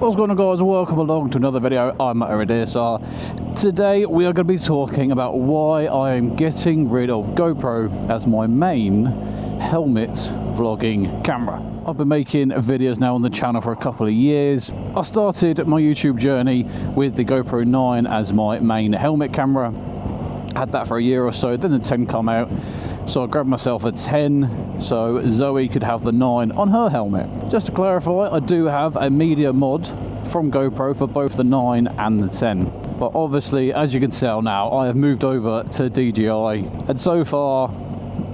What's going on, guys? Welcome along to another video. I'm Matt and Zoe. Today we are going to be talking about why I am getting rid of GoPro as my main helmet vlogging camera. I've been making videos now on the channel for a couple of years. I started my YouTube journey with the GoPro 9 as my main helmet camera. Had that for a year or so, then the 10 come out. So I grabbed myself a 10 so Zoe could have the 9 on her helmet. Just to clarify, I do have a media mod from GoPro for both the 9 and the 10. But obviously, as you can tell now, I have moved over to DJI, and so far,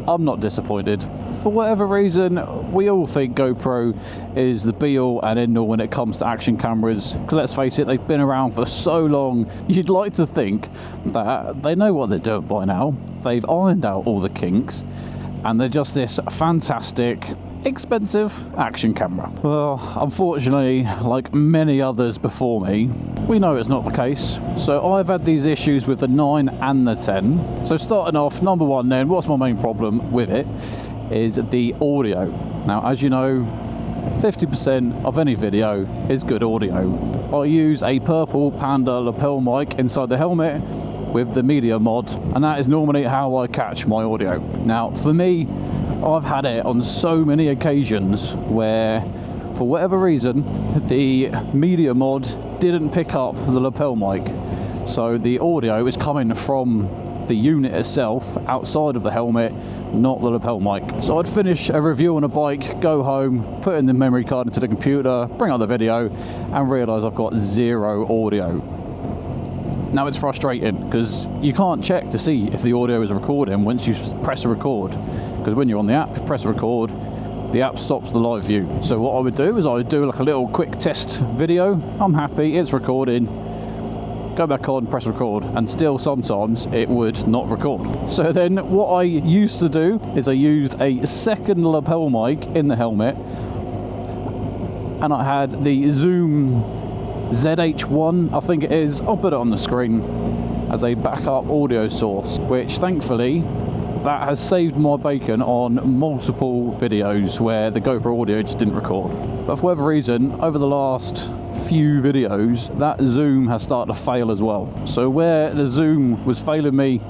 I'm not disappointed. For whatever reason, we all think GoPro is the be-all and end-all when it comes to action cameras. Because let's face it, they've been around for so long, you'd like to think that they know what they're doing by now. They've ironed out all the kinks, and they're just this fantastic, expensive action camera. Well, unfortunately, like many others before me, we know it's not the case. So I've had these issues with the 9 and the 10. So starting off, number one then, what's my main problem with it? Is the audio. Now, as you know, 50% of any video is good audio. I use a purple Panda lapel mic inside the helmet with the media mod, and that is normally how I catch my audio. Now, for me, I've had it on so many occasions where, for whatever reason, the media mod didn't pick up the lapel mic. So the audio is coming from the unit itself outside of the helmet, not the lapel mic. So I'd finish a review on a bike, go home, put in the memory card into the computer, bring up the video, and realise I've got zero audio. Now it's frustrating because you can't check to see if the audio is recording once you press a record, because when you're on the app, you press record, the app stops the live view. So what I would do is I would do like a little quick test video. I'm happy, it's recording. Go back on, press record, and still sometimes it would not record. So then what I used to do is I used a second lapel mic in the helmet, and I had the Zoom ZH1, I think it is. I'll put it on the screen as a backup audio source, which thankfully that has saved my bacon on multiple videos where the GoPro audio just didn't record. But for whatever reason, over the last few videos, that zoom has started to fail as well. So where the zoom was failing me,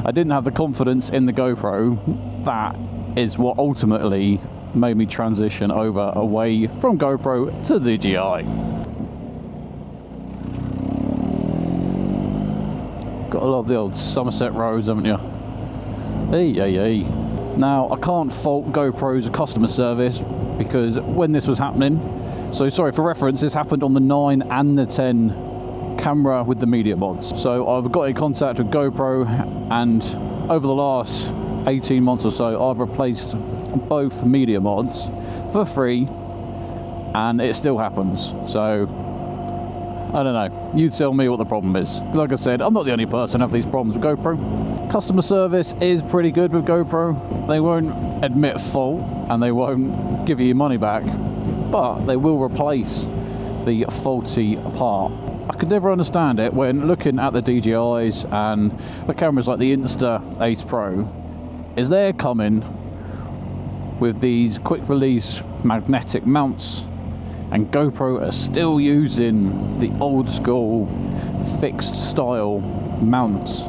I didn't have the confidence in the GoPro. That is what ultimately made me transition over away from GoPro to DJI. Gotta love the old Somerset roads, haven't you? Hey, hey, hey. Now, I can't fault GoPro's customer service because when this was happening, so sorry, for reference, this happened on the 9 and the 10 camera with the media mods. So I've got in contact with GoPro, and over the last 18 months or so, I've replaced both media mods for free, and it still happens. So I don't know, you tell me what the problem is. Like I said, I'm not the only person who have these problems with GoPro. Customer service is pretty good with GoPro. They won't admit fault and they won't give you your money back, but they will replace the faulty part. I could never understand it when looking at the DJIs and the cameras like the Insta8 Pro, is they're coming with these quick release magnetic mounts, and GoPro are still using the old school fixed style mounts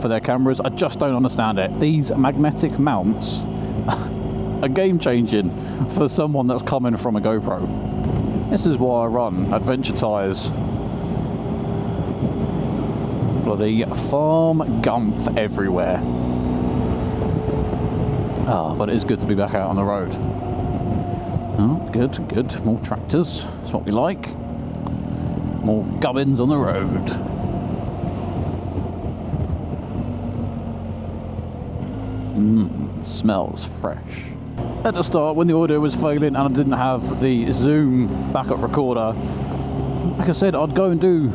for their cameras. I just don't understand it. These magnetic mounts are game changing for someone that's coming from a GoPro. This is why I run adventure tyres. Bloody farm gumph everywhere. But it is good to be back out on the road. Oh, good, good. More tractors. That's what we like. More gubbins on the road. Smells fresh. At the start, when the audio was failing and I didn't have the Zoom backup recorder, like I said, I'd go and do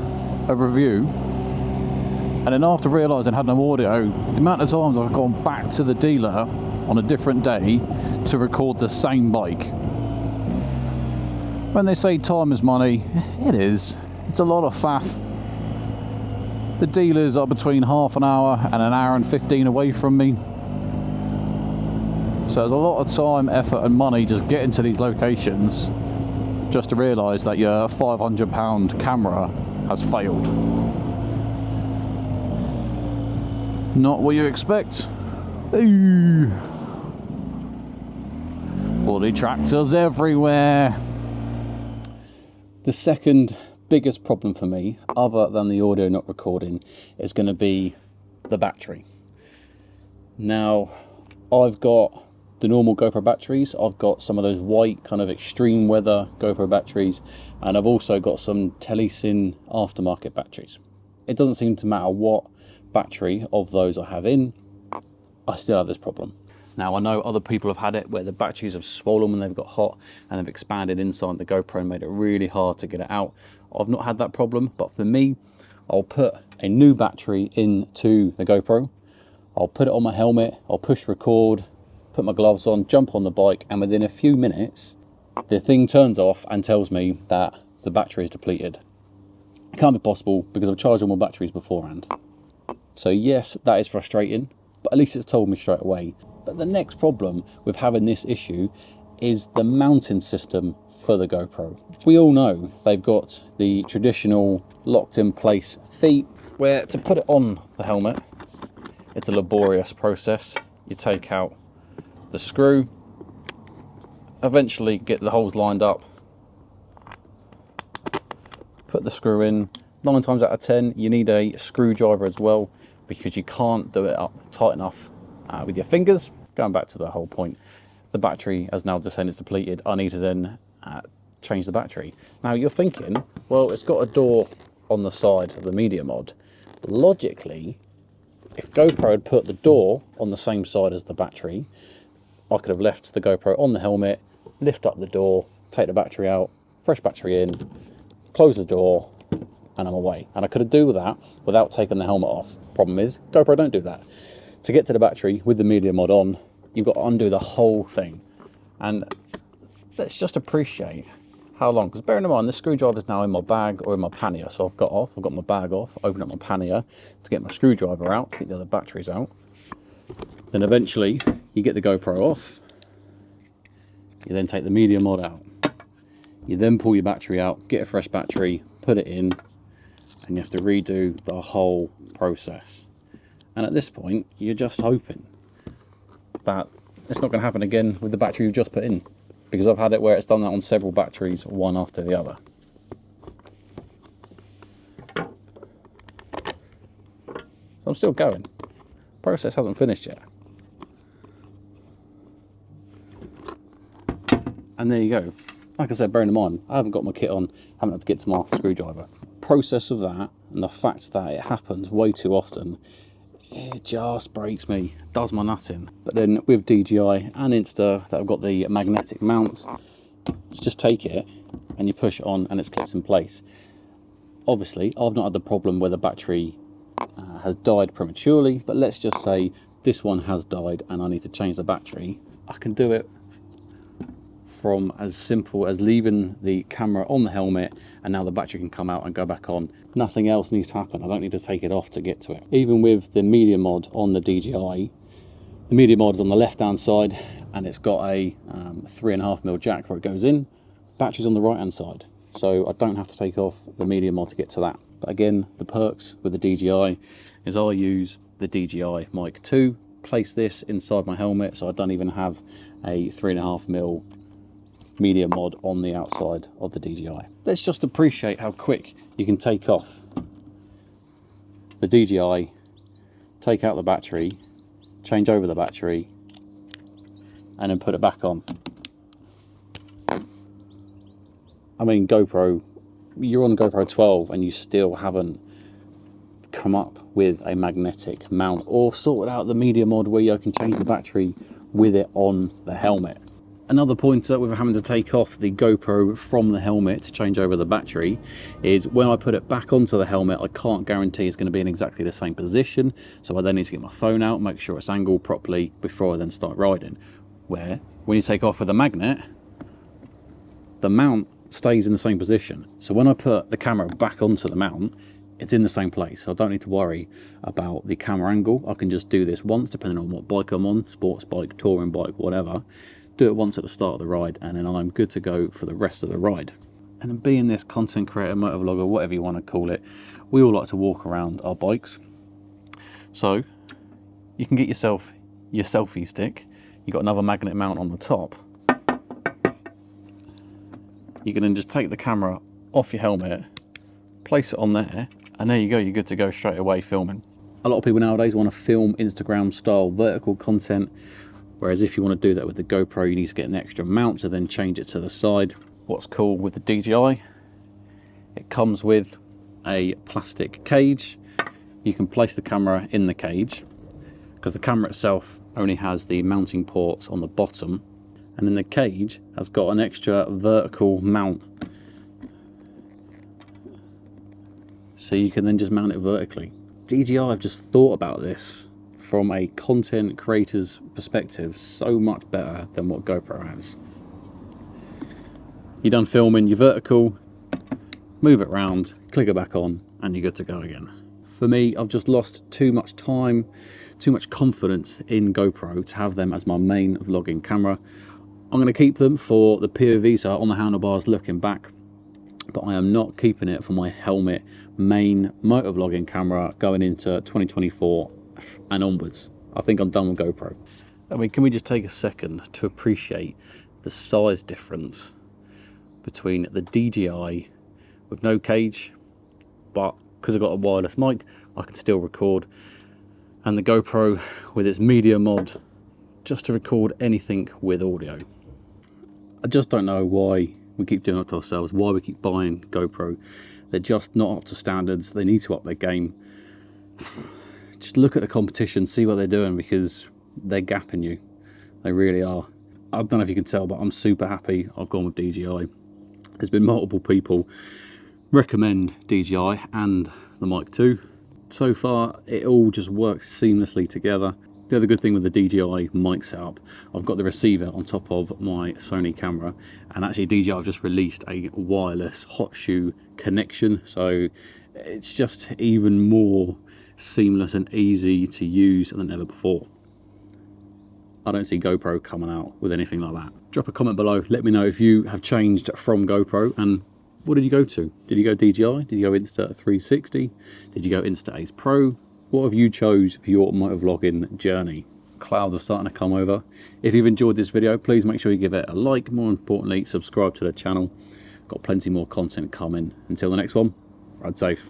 a review, and then after realising I had no audio, the amount of times I've gone back to the dealer on a different day to record the same bike. When they say time is money, it is. It's a lot of faff. The dealers are between half an hour and an hour and 15 away from me. So there's a lot of time, effort and money just getting to these locations. just to realise that your £500 camera has failed. Not what you expect. Ooh. Bloody tractors everywhere. The second biggest problem for me, other than the audio not recording, is going to be the battery. Now, I've got the normal GoPro batteries, I've got some of those white kind of extreme weather GoPro batteries, and I've also got some Telesin aftermarket batteries. It doesn't seem to matter what battery of those I have in, I still have this problem. Now, I know other people have had it where the batteries have swollen when they've got hot and they've expanded inside the GoPro and made it really hard to get it out. I've not had that problem, but for me, I'll put a new battery into the GoPro, I'll put it on my helmet, I'll push record, put my gloves on, jump on the bike, and within a few minutes, the thing turns off and tells me that the battery is depleted. It can't be possible because I've charged all my batteries beforehand. So yes, that is frustrating, but at least it's told me straight away. But the next problem with having this issue is the mounting system for the GoPro. We all know they've got the traditional locked in place feet, where to put it on the helmet, it's a laborious process. You take out the screw, eventually get the holes lined up, put the screw in. 9 times out of 10 you need a screwdriver as well, because you can't do it up tight enough with your fingers. Going back to the whole point, the battery has now descended, depleted. I need to then change the battery. Now you're thinking, well, it's got a door on the side of the media mod. Logically, if GoPro had put the door on the same side as the battery, I could have left the GoPro on the helmet, lift up the door, take the battery out, fresh battery in, close the door, and I'm away. And I could have do that without taking the helmet off. Problem is, GoPro don't do that. To get to the battery with the media mod on, you've got to undo the whole thing. And let's just appreciate how long, because bearing in mind, the screwdriver is now in my bag or in my pannier. So I've got my bag off, open up my pannier to get my screwdriver out, to get the other batteries out. Then eventually you get the GoPro off, you then take the media mod out, you then pull your battery out, get a fresh battery, put it in, and you have to redo the whole process. And at this point, you're just hoping that it's not going to happen again with the battery you've just put in, because I've had it where it's done that on several batteries, one after the other. So I'm still going. Process hasn't finished yet. And there you go. Like I said, bearing in mind, I haven't got my kit on, haven't had to get to my screwdriver. Process of that, and the fact that it happens way too often, it just breaks me, does my nut in. But then with DJI and Insta that have got the magnetic mounts, you just take it and you push it on and it's clipped in place. Obviously, I've not had the problem where the battery has died prematurely, but let's just say this one has died and I need to change the battery. I can do it from as simple as leaving the camera on the helmet, and now the battery can come out and go back on. Nothing else needs to happen. I don't need to take it off to get to it. Even with the media mod on the DJI, the media mod is on the left hand side and it's got a 3.5mm jack where it goes in. Battery's on the right hand side, so I don't have to take off the media mod to get to that. But again, the perks with the DJI is I use the DJI Mic 2, place this inside my helmet, so I don't even have a 3.5mm media mod on the outside of the DJI. Let's just appreciate how quick you can take off the DJI, take out the battery, change over the battery, and then put it back on. I mean, GoPro, you're on GoPro 12 and you still haven't come up with a magnetic mount or sorted out the media mod where you can change the battery with it on the helmet. Another pointer with having to take off the GoPro from the helmet to change over the battery is when I put it back onto the helmet, I can't guarantee it's going to be in exactly the same position. So I then need to get my phone out, make sure it's angled properly before I then start riding. Where when you take off with a magnet, the mount stays in the same position. So when I put the camera back onto the mount, it's in the same place. So I don't need to worry about the camera angle. I can just do this once, depending on what bike I'm on, sports bike, touring bike, whatever. do it once at the start of the ride, and then I'm good to go for the rest of the ride. And being this content creator, motovlogger, whatever you want to call it, we all like to walk around our bikes. So you can get yourself your selfie stick. You've got another magnet mount on the top. You can then just take the camera off your helmet, place it on there, and there you go, you're good to go straight away filming. A lot of people nowadays want to film Instagram style vertical content, whereas if you want to do that with the GoPro, you need to get an extra mount to then change it to the side. What's cool with the DJI, it comes with a plastic cage. You can place the camera in the cage, because the camera itself only has the mounting ports on the bottom, and then the cage has got an extra vertical mount, so you can then just mount it vertically. DJI have just thought about this from a content creator's perspective so much better than what GoPro has. You're done filming, you're vertical, move it around, click it back on, and you're good to go again. For me, I've just lost too much time, too much confidence in GoPro to have them as my main vlogging camera. I'm going to keep them for the POV, so on the handlebars looking back, but I am not keeping it for my helmet main motovlogging camera going into 2024 and onwards. I think I'm done with GoPro. I mean, can we just take a second to appreciate the size difference between the DJI with no cage, but because I've got a wireless mic, I can still record, and the GoPro with its media mod, just to record anything with audio. I just don't know why we keep doing it to ourselves, why we keep buying GoPro. They're just not up to standards. They need to up their game. Just look at the competition, see what they're doing, because they're gapping you. They really are. I don't know if you can tell, but I'm super happy I've gone with DJI. There's been multiple people recommend DJI and the mic too. So far, it all just works seamlessly together. The other good thing with the DJI mic setup, I've got the receiver on top of my Sony camera, and actually DJI have just released a wireless hot shoe connection, so it's just even more seamless and easy to use than ever before. I don't see GoPro coming out with anything like that. Drop a comment below, let me know if you have changed from GoPro, and what did you go to? Did you go DJI? Did you go Insta360? Did you go Insta8 Pro? What have you chose for your motovlogging journey? Clouds are starting to come over. If you've enjoyed this video, please make sure you give it a like. More importantly, subscribe to the channel. Got plenty more content coming. Until the next one, ride safe.